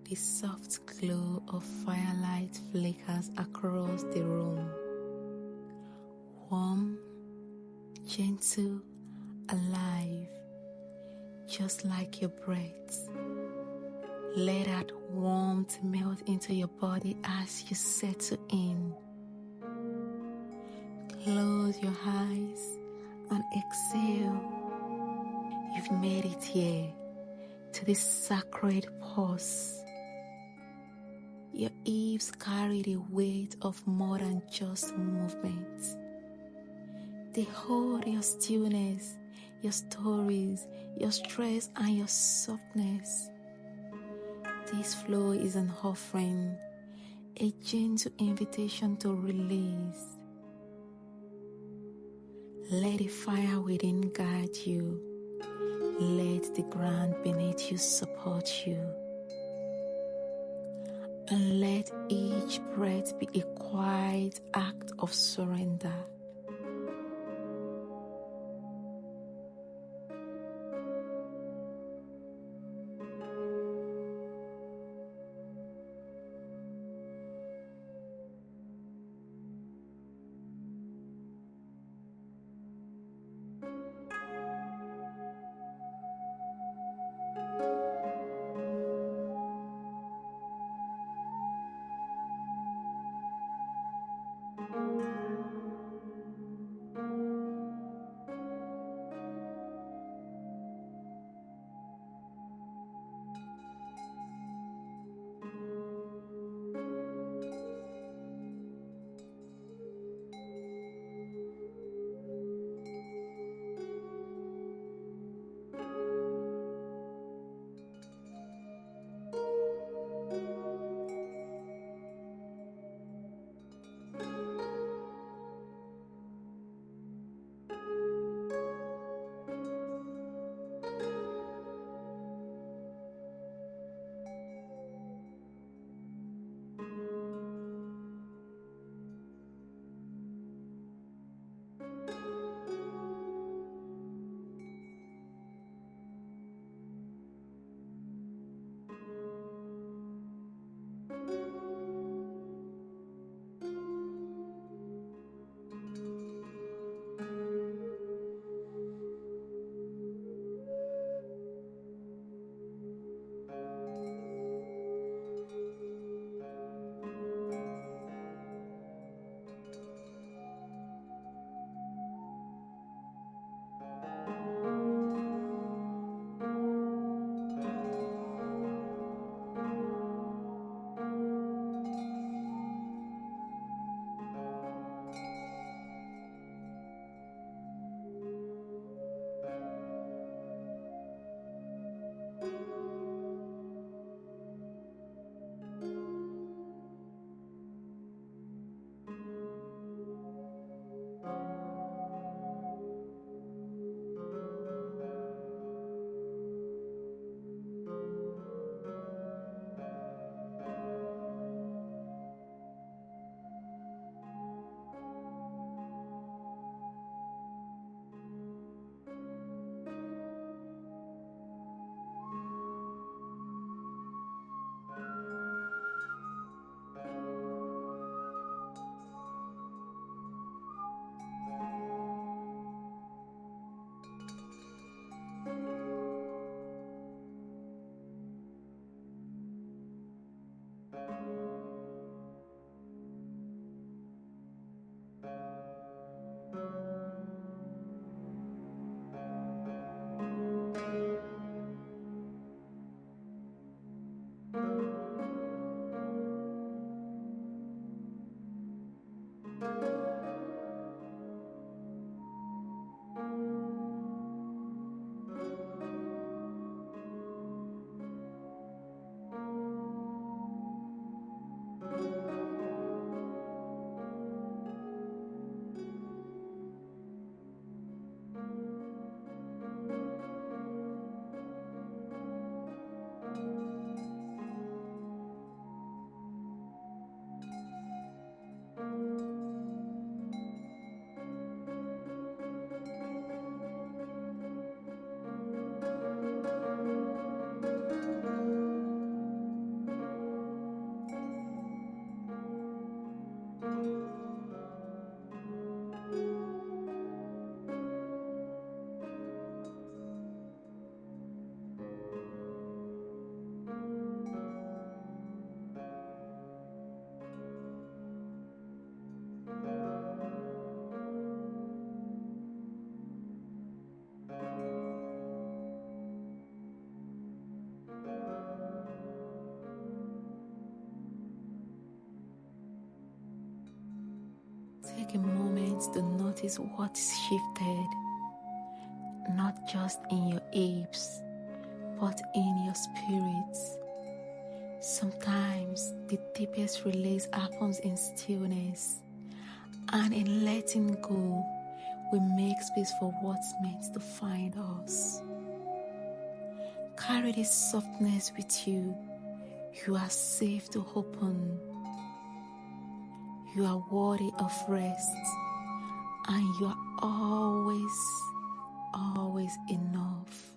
The soft glow of firelight flickers across the room. Warm, gentle, alive, just like your breath. Let that warmth melt into your body as you settle in. Close your eyes and exhale. You've made it here to this sacred pause. Your hips carry the weight of more than just movement. They hold your stillness, your stories, your stress, and your softness. This flow is an offering, a gentle invitation to release. Let the fire within guide you. Let the ground beneath you support you. And let each breath be a quiet act of surrender. Take a moment to notice what shifted, not just in your hips, but in your spirit. Sometimes the deepest release happens in stillness, and in letting go, we make space for what's meant to find us. Carry this softness with you. You are safe to open. You are worthy of rest, and you are always enough.